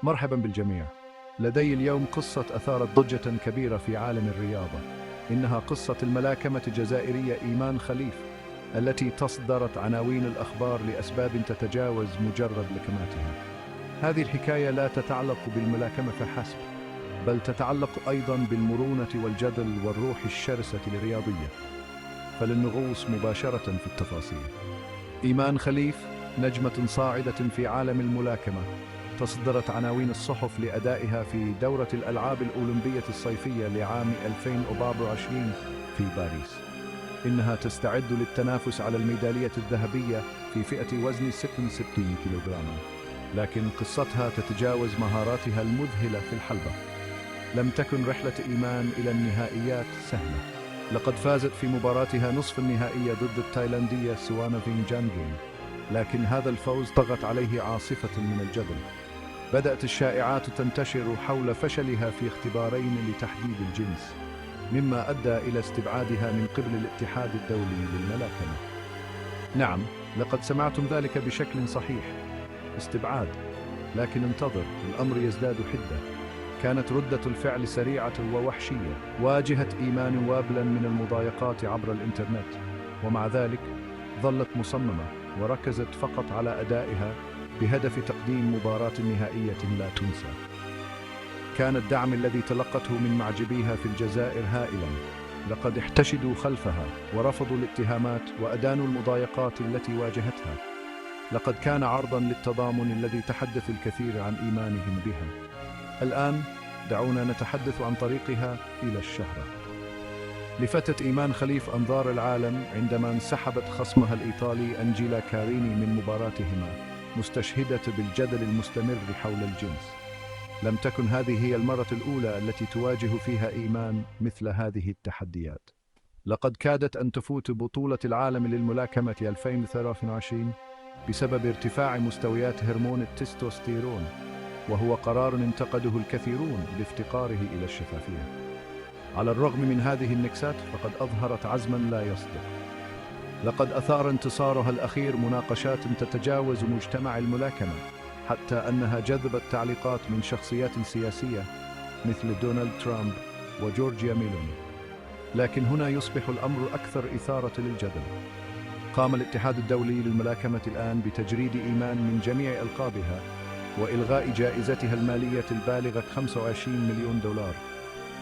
مرحبا بالجميع. لدي اليوم قصة أثارت ضجة كبيرة في عالم الرياضة. إنها قصة الملاكمة الجزائرية إيمان خليف، التي تصدرت عناوين الأخبار لأسباب تتجاوز مجرد لكماتها. هذه الحكاية لا تتعلق بالملاكمة فحسب، بل تتعلق أيضا بالمرونة والجدل والروح الشرسة الرياضية. فلنغوص مباشرة في التفاصيل. إيمان خليف نجمة صاعدة في عالم الملاكمة، تصدرت عناوين الصحف لأدائها في دورة الألعاب الأولمبية الصيفية لعام 2024 في باريس. إنها تستعد للتنافس على الميدالية الذهبية في فئة وزن 66 كيلوغراما، لكن قصتها تتجاوز مهاراتها المذهلة في الحلبة. لم تكن رحلة إيمان إلى النهائيات سهلة. لقد فازت في مباراتها نصف النهائية ضد التايلاندية سوانوفين جانجين، لكن هذا الفوز طغت عليه عاصفة من الجدل. بدأت الشائعات تنتشر حول فشلها في اختبارين لتحديد الجنس، مما أدى إلى استبعادها من قبل الاتحاد الدولي للملاكمة. نعم، لقد سمعتم ذلك بشكل صحيح، استبعاد. لكن انتظر، الأمر يزداد حدة. كانت ردة الفعل سريعة ووحشية. واجهت إيمان وابلا من المضايقات عبر الإنترنت، ومع ذلك ظلت مصممة وركزت فقط على أدائها بهدف تقديم مباراة نهائية لا تنسى. كان الدعم الذي تلقته من معجبيها في الجزائر هائلا. لقد احتشدوا خلفها ورفضوا الاتهامات وأدانوا المضايقات التي واجهتها. لقد كان عرضا للتضامن الذي تحدث الكثير عن إيمانهم بها. الآن دعونا نتحدث عن طريقها إلى الشهرة. لفتت إيمان خليف أنظار العالم عندما انسحبت خصمها الإيطالي أنجيلا كاريني من مباراتهما، مستشهدة بالجدل المستمر حول الجنس. لم تكن هذه هي المرة الأولى التي تواجه فيها إيمان مثل هذه التحديات. لقد كادت أن تفوت بطولة العالم للملاكمة 2023 بسبب ارتفاع مستويات هرمون التستوستيرون، وهو قرار انتقده الكثيرون لافتقاره إلى الشفافية. على الرغم من هذه النكسات، فقد أظهرت عزما لا يصدق. لقد أثار انتصارها الأخير مناقشات تتجاوز مجتمع الملاكمة، حتى أنها جذبت تعليقات من شخصيات سياسية مثل دونالد ترامب وجورجيا ميلوني. لكن هنا يصبح الأمر أكثر إثارة للجدل. قام الاتحاد الدولي للملاكمة الآن بتجريد إيمان من جميع ألقابها وإلغاء جائزتها المالية البالغة 25 مليون دولار،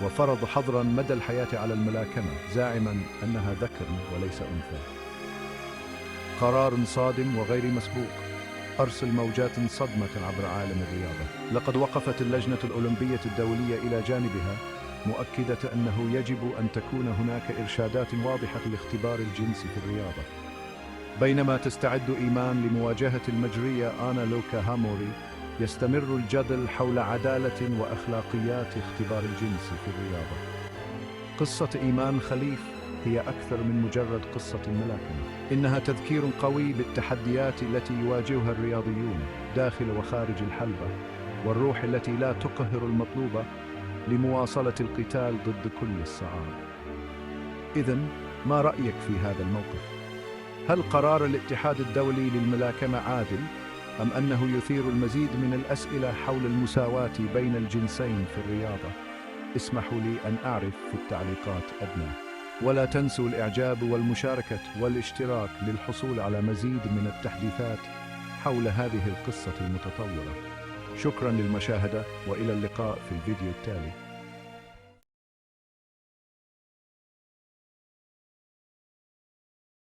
وفرض حظرا مدى الحياة على الملاكمة، زاعما أنها ذكر وليس أنثى. قرار صادم وغير مسبوق أرسل موجات صدمة عبر عالم الرياضة. لقد وقفت اللجنة الأولمبية الدولية إلى جانبها، مؤكدة أنه يجب أن تكون هناك إرشادات واضحة لاختبار الجنس في الرياضة. بينما تستعد إيمان لمواجهة المجرية آنا لوكا هاموري، يستمر الجدل حول عدالة وأخلاقيات اختبار الجنس في الرياضة. قصة إيمان خليف هي أكثر من مجرد قصة الملاكمة. إنها تذكير قوي بالتحديات التي يواجهها الرياضيون داخل وخارج الحلبة، والروح التي لا تقهر المطلوبة لمواصلة القتال ضد كل الصعاب. إذن، ما رأيك في هذا الموقف؟ هل قرار الاتحاد الدولي للملاكمة عادل، أم أنه يثير المزيد من الأسئلة حول المساواة بين الجنسين في الرياضة؟ اسمحوا لي أن أعرف في التعليقات أدنى. ولا تنسوا الإعجاب والمشاركة والاشتراك للحصول على مزيد من التحديثات حول هذه القصة المتطورة. شكرا للمشاهدة، وإلى اللقاء في الفيديو التالي.